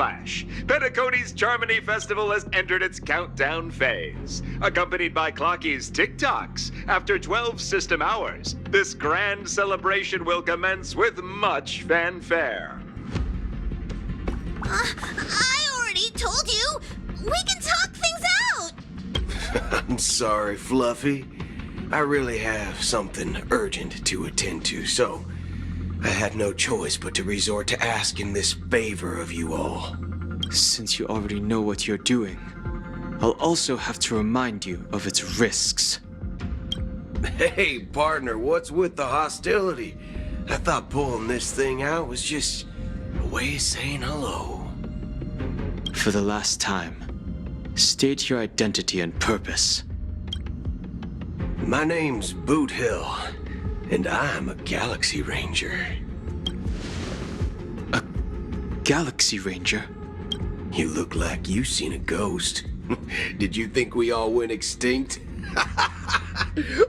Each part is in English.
Splash, Penacony's Charmony Festival has entered its countdown phase. Accompanied by Clocky's TikToks, after 12 system hours, this grand celebration will commence with much fanfare. I already told you! We can talk things out! I'm sorry, Fluffy. I really have something urgent to attend to, so I had no choice but to resort to asking this favor of you all. Since you already know what you're doing, I'll also have to remind you of its risks. Hey, partner, what's with the hostility? I thought pulling this thing out was just a way of saying hello. For the last time, state your identity and purpose. My name's Boot Hill, and I'm a Galaxy Ranger. A Galaxy Ranger? You look like you seen a ghost. Did you think we all went extinct?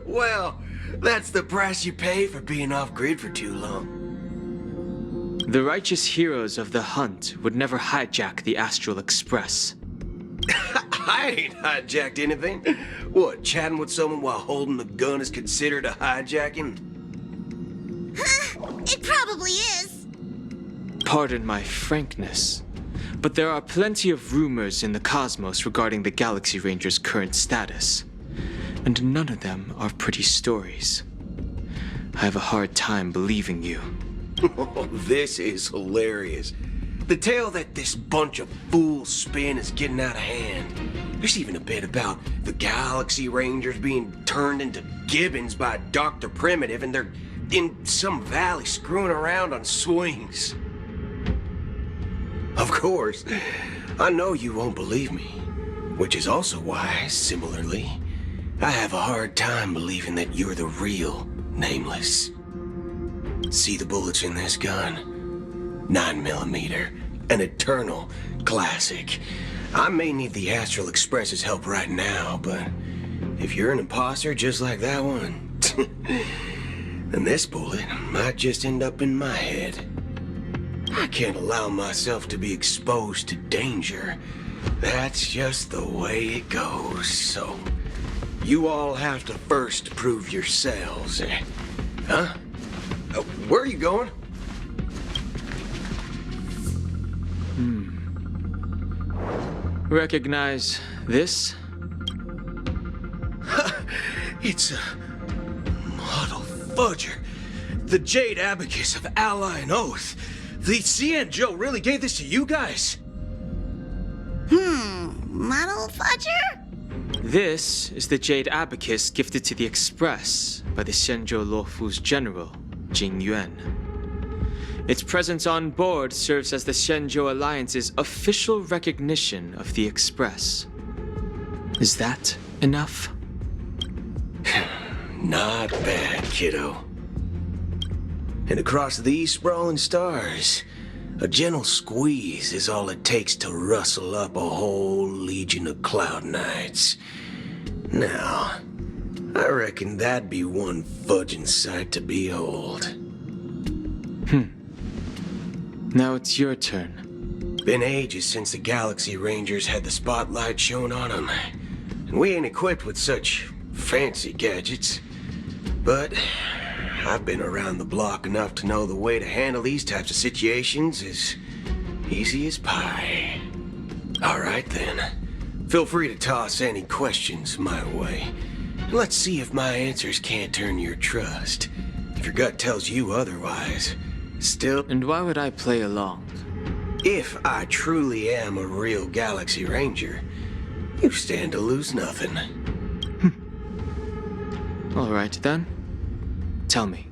Well, that's the price you pay for being off-grid for too long. The righteous heroes of the hunt would never hijack the Astral Express. I ain't hijacked anything. What, chatting with someone while holding a gun is considered a hijacking? It probably is. Pardon my frankness, but there are plenty of rumors in the cosmos regarding the Galaxy Ranger's current status, and none of them are pretty stories. I have a hard time believing you. This is hilarious. The tale that this bunch of fools spin is getting out of hand. There's even a bit about the Galaxy Rangers being turned into gibbons by Dr. Primitive, and they're in some valley screwing around on swings. Of course, I know you won't believe me, which is also why, similarly, I have a hard time believing that you're the real Nameless. See the bullets in this gun? 9mm, an eternal classic. I may need the Astral Express's help right now, but if you're an imposter just like that one, then this bullet might just end up in my head. I can't allow myself to be exposed to danger. That's just the way it goes, so you all have to first prove yourselves. Huh? Where are you going? Recognize this? It's a model fudger. The Jade Abacus of Ally and Oath. The CN Joe really gave this to you guys? Model fudger? This is the Jade Abacus gifted to the Express by the Shenzhou Luofu's general, Jing Yuan. Its presence on board serves as the Shenzhou Alliance's official recognition of the Express. Is that enough? Not bad, kiddo. And across these sprawling stars, a gentle squeeze is all it takes to rustle up a whole legion of Cloud Knights. Now, I reckon that'd be one fudging sight to behold. Now it's your turn. Been ages since the Galaxy Rangers had the spotlight shown on them, and we ain't equipped with such fancy gadgets. But I've been around the block enough to know the way to handle these types of situations is easy as pie. All right then, feel free to toss any questions my way. Let's see if my answers can't turn your trust. If your gut tells you otherwise, still... And why would I play along? If I truly am a real Galaxy Ranger, you stand to lose nothing. All right then. Tell me,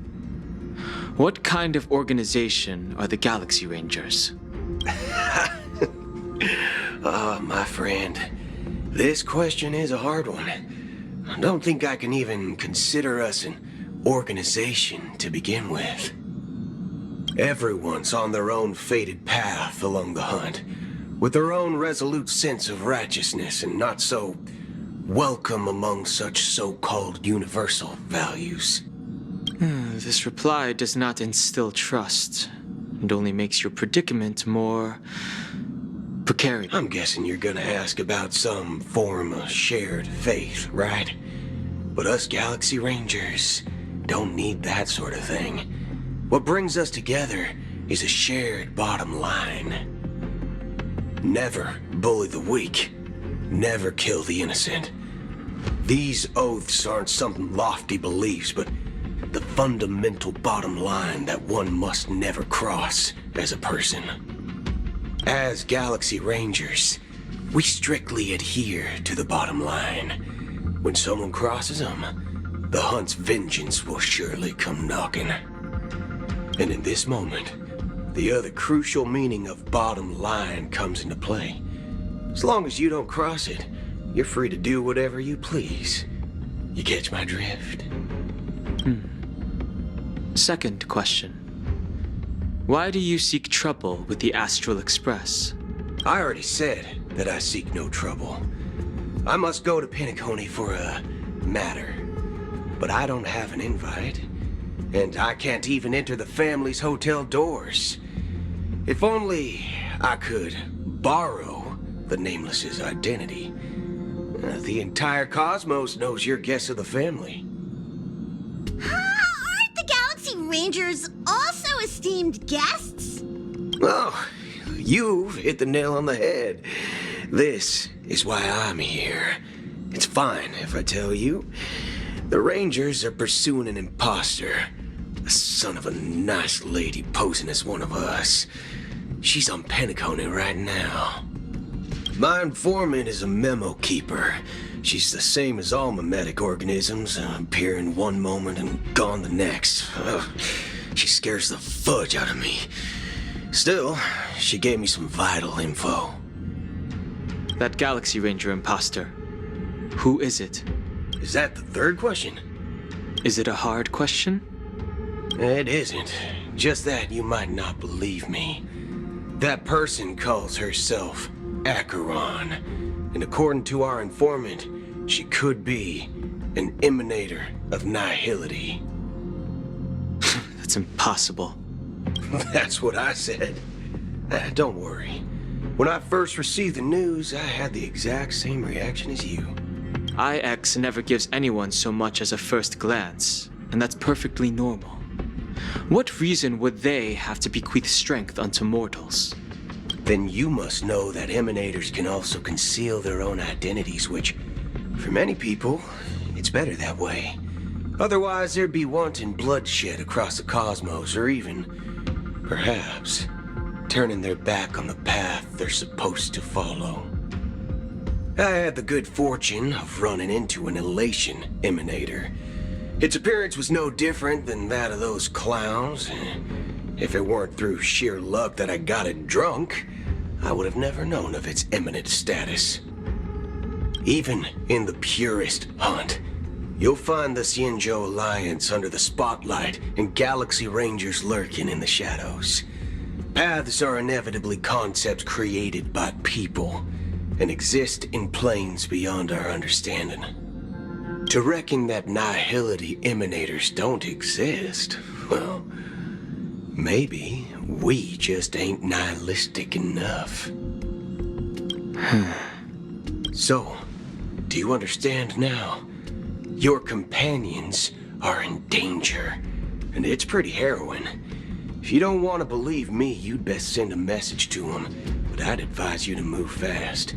what kind of organization are the Galaxy Rangers? My friend, this question is a hard one. I don't think I can even consider us an organization to begin with. Everyone's on their own fated path along the hunt, with their own resolute sense of righteousness and not so welcome among such so-called universal values. This reply does not instill trust, and only makes your predicament more for carrying. I'm guessing you're gonna ask about some form of shared faith, right? But us Galaxy Rangers don't need that sort of thing. What brings us together is a shared bottom line. Never bully the weak. Never kill the innocent. These oaths aren't some lofty beliefs, but the fundamental bottom line that one must never cross as a person. As Galaxy Rangers, we strictly adhere to the bottom line. When someone crosses them, the hunt's vengeance will surely come knocking. And in this moment, the other crucial meaning of bottom line comes into play. As long as you don't cross it, you're free to do whatever you please. You catch my drift? Second question. Why do you seek trouble with the Astral Express? I already said that I seek no trouble. I must go to Penacony for a matter. But I don't have an invite. And I can't even enter the family's hotel doors. If only I could borrow the Nameless's identity. The entire cosmos knows your guest of the family. Aren't the Galaxy Rangers also esteemed guests? Oh, you've hit the nail on the head. This is why I'm here. It's fine if I tell you. The Rangers are pursuing an imposter. A son of a nice lady posing as one of us. She's on Penacony right now. My informant is a memo keeper. She's the same as all mimetic organisms, appearing one moment and gone the next. She scares the fudge out of me. Still, she gave me some vital info. That Galaxy Ranger imposter. Who is it? Is that the third question? Is it a hard question? It isn't. Just that you might not believe me. That person calls herself Acheron. And according to our informant, she could be an emanator of nihility. That's impossible. That's what I said. Don't worry. When I first received the news, I had the exact same reaction as you. IX never gives anyone so much as a first glance, and that's perfectly normal. What reason would they have to bequeath strength unto mortals? Then you must know that emanators can also conceal their own identities, which, for many people, it's better that way. Otherwise, there'd be wanton bloodshed across the cosmos, or even, perhaps, turning their back on the path they're supposed to follow. I had the good fortune of running into an elation emanator. Its appearance was no different than that of those clowns. If it weren't through sheer luck that I got it drunk, I would have never known of its eminent status. Even in the purest hunt, you'll find the Xianzhou Alliance under the spotlight and Galaxy Rangers lurking in the shadows. Paths are inevitably concepts created by people and exist in planes beyond our understanding. To reckon that nihility emanators don't exist, well, maybe we just ain't nihilistic enough. So, do you understand now? Your companions are in danger, and it's pretty harrowing. If you don't want to believe me, you'd best send a message to them, but I'd advise you to move fast.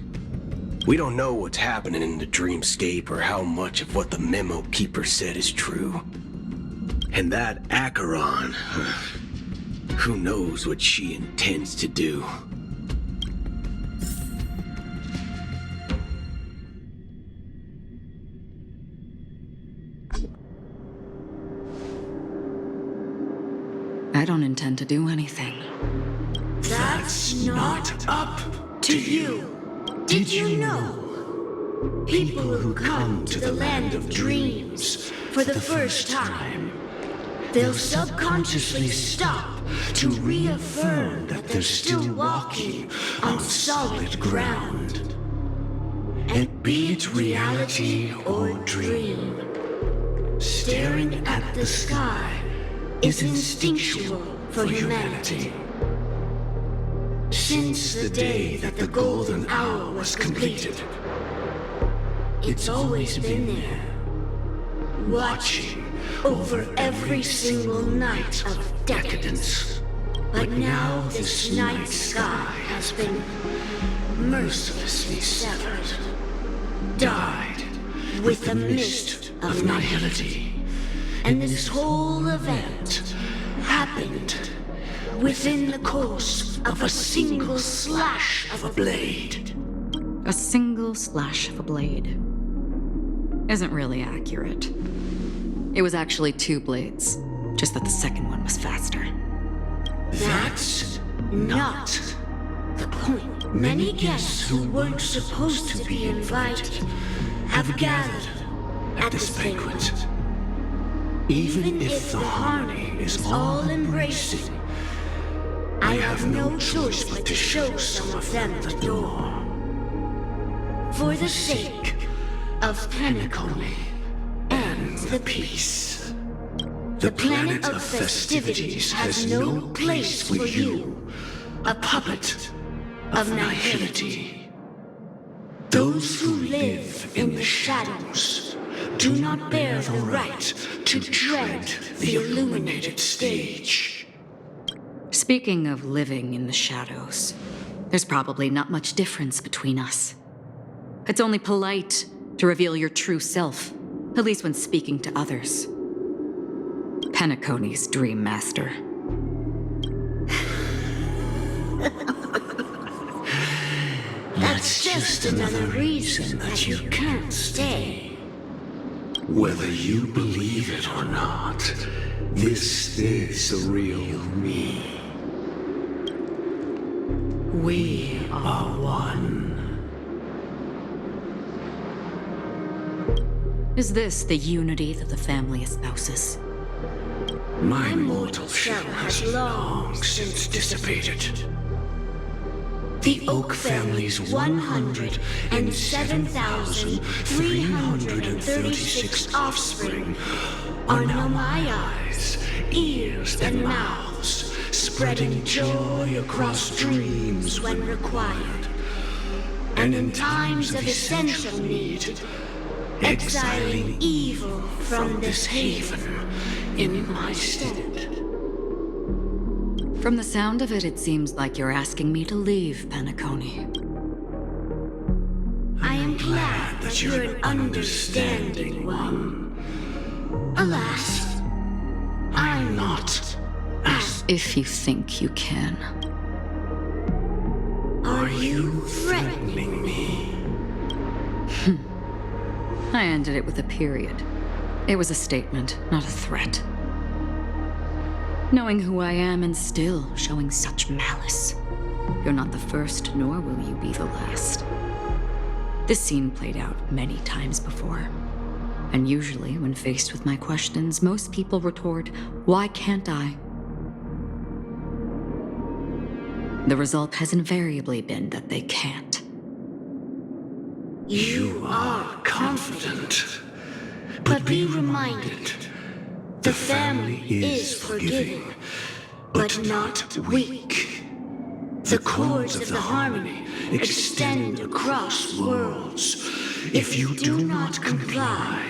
We don't know what's happening in the dreamscape or how much of what the memo keeper said is true. And that Acheron, who knows what she intends to do. I don't intend to do anything. That's not up to you. Did you know? People who come to the land of dreams for the first time, they'll subconsciously stop to reaffirm that they're still walking on solid ground. And be it reality or dream, staring at the sky is instinctual for humanity. Since the day that the golden hour was completed, it's always been there, watching over every single night of decadence. But now this night sky has been mercilessly severed, dyed with the mist of nihility. And this whole event happened within the course of a single slash of a blade. A single slash of a blade isn't really accurate. It was actually 2 blades, just that the second one was faster. That's not the point. Many guests who weren't supposed to be invited have gathered at this banquet. Even if the harmony is all-embracing, I have no choice but to show some of them the door. For the sake of Penacony and the peace. The planet of festivities has no place for you, a puppet of nihility. Those who live in the shadows do not bear the right to tread the illuminated stage. Speaking of living in the shadows, there's probably not much difference between us. It's only polite to reveal your true self, at least when speaking to others. Penacony's Dream Master. That's just another reason that you can't stay. Whether you believe it or not, this is the real me. We are one. Is this the unity that the family espouses? My mortal shell has long since dissipated. The Oak family's 107,336 offspring are now my eyes, ears, and mouths, spreading joy across dreams when required, and in times of essential need, exiling evil from this haven in my stead. From the sound of it, it seems like you're asking me to leave, Penacony. I am glad that you're an understanding one. Alas, I'm not. If you think you can. Are you threatening me? I ended it with a period. It was a statement, not a threat. Knowing who I am and still showing such malice. You're not the first, nor will you be the last. This scene played out many times before. And usually, when faced with my questions, most people retort, "Why can't I?" The result has invariably been that they can't. You are confident. But be reminded, the family is forgiving, but not weak. The cords of the harmony extend across worlds. If you do not comply,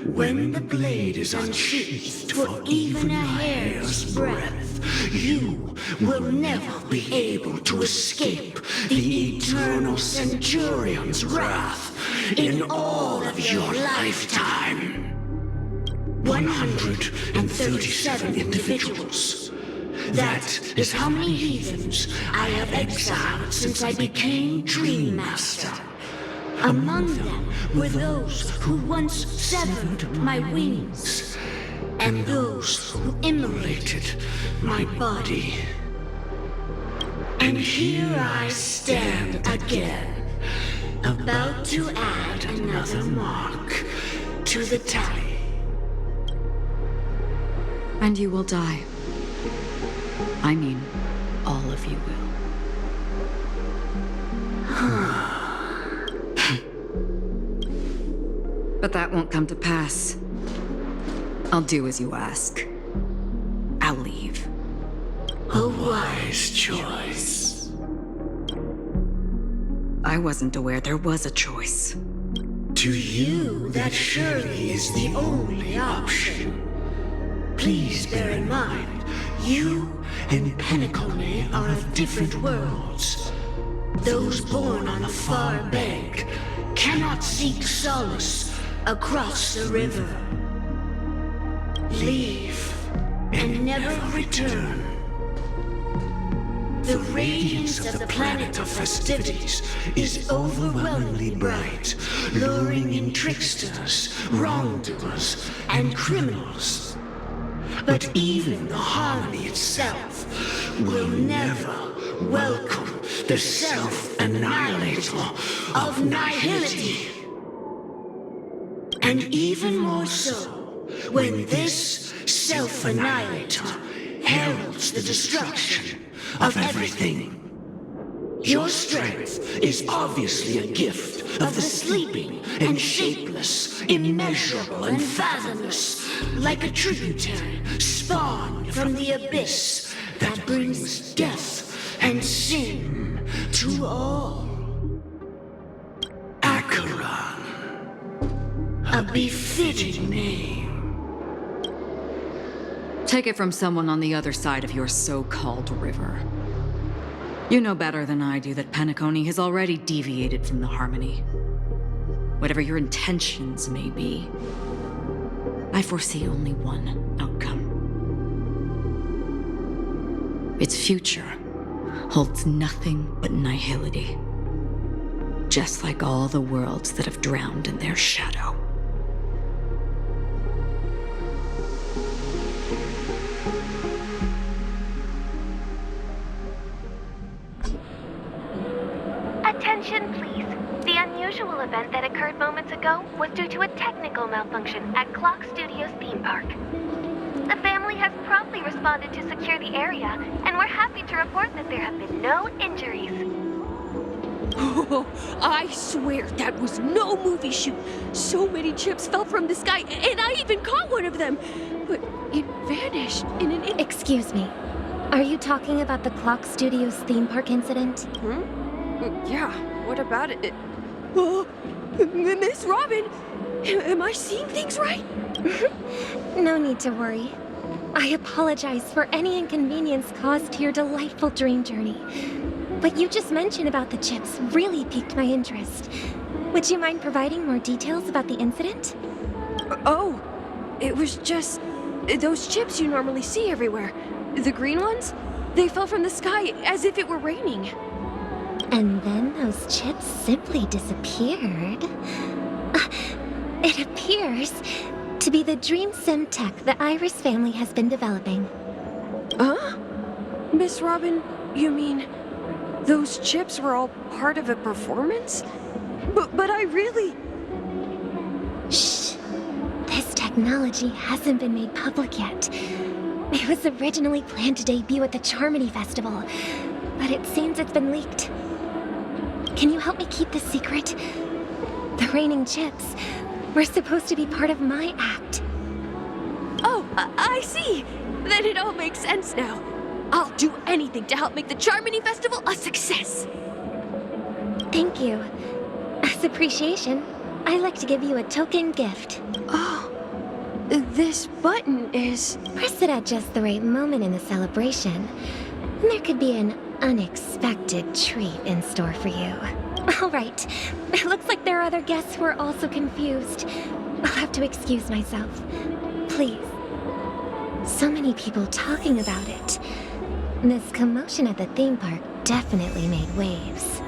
when the blade is unsheathed for even a hair's breadth, you will never be able to escape the eternal Centurion's wrath in all of your lifetime. 137 individuals. That is how many heathens I have exiled since I became Dream Master. Among them were those who once severed my wings, and those who immolated my body. And here I stand again, about to add another mark to the tally. And you will die. I mean, all of you will. But that won't come to pass. I'll do as you ask. I'll leave. A wise choice. I wasn't aware there was a choice. To you, that surely is the only option. Please bear in mind, you and Penacony are of different worlds. Those born on the far bank cannot seek solace across the river. Leave and never return. The radiance of the planet of festivities is overwhelmingly bright, luring in tricksters, wrongdoers, and criminals. But even the harmony itself will never welcome the self-annihilator of nihility. And even more so, when this self-annihilator heralds the destruction of everything. Your strength is obviously a gift of the sleeping and shapeless, immeasurable and fathomless, like a tributary spawned from the abyss that brings death and sin to all. Acheron, a befitting name. Take it from someone on the other side of your so-called river. You know better than I do that Penacony has already deviated from the harmony. Whatever your intentions may be, I foresee only one outcome. Its future holds nothing but nihility, just like all the worlds that have drowned in their shadow. Attention, please. The unusual event that occurred moments ago was due to a technical malfunction at Clock Studios theme park. The family has promptly responded to secure the area, and we're happy to report that there have been no injuries. Oh, I swear that was no movie shoot. So many chips fell from the sky, and I even caught one of them. But it vanished in an Excuse me. Are you talking about the Clock Studios theme park incident? Yeah, what about it? Oh, Miss Robin, am I seeing things right? No need to worry. I apologize for any inconvenience caused to your delightful dream journey. But you just mentioned about the chips really piqued my interest. Would you mind providing more details about the incident? Oh, it was just those chips you normally see everywhere. The green ones? They fell from the sky as if it were raining. And then those chips simply disappeared. It appears to be the Dream Sim tech the Iris family has been developing. Huh? Miss Robin, you mean those chips were all part of a performance? But I really... Shh. This technology hasn't been made public yet. It was originally planned to debut at the Charmony Festival, but it seems it's been leaked. Can you help me keep this secret? The raining chips were supposed to be part of my act. Oh, I see. Then it all makes sense now. I'll do anything to help make the Charmony Festival a success. Thank you. As appreciation, I'd like to give you a token gift. Oh, this button is... Press it at just the right moment in the celebration, and there could be an unexpected treat in store for you. All right. It looks like there are other guests who are also confused. I'll have to excuse myself. Please. So many people talking about it. This commotion at the theme park definitely made waves.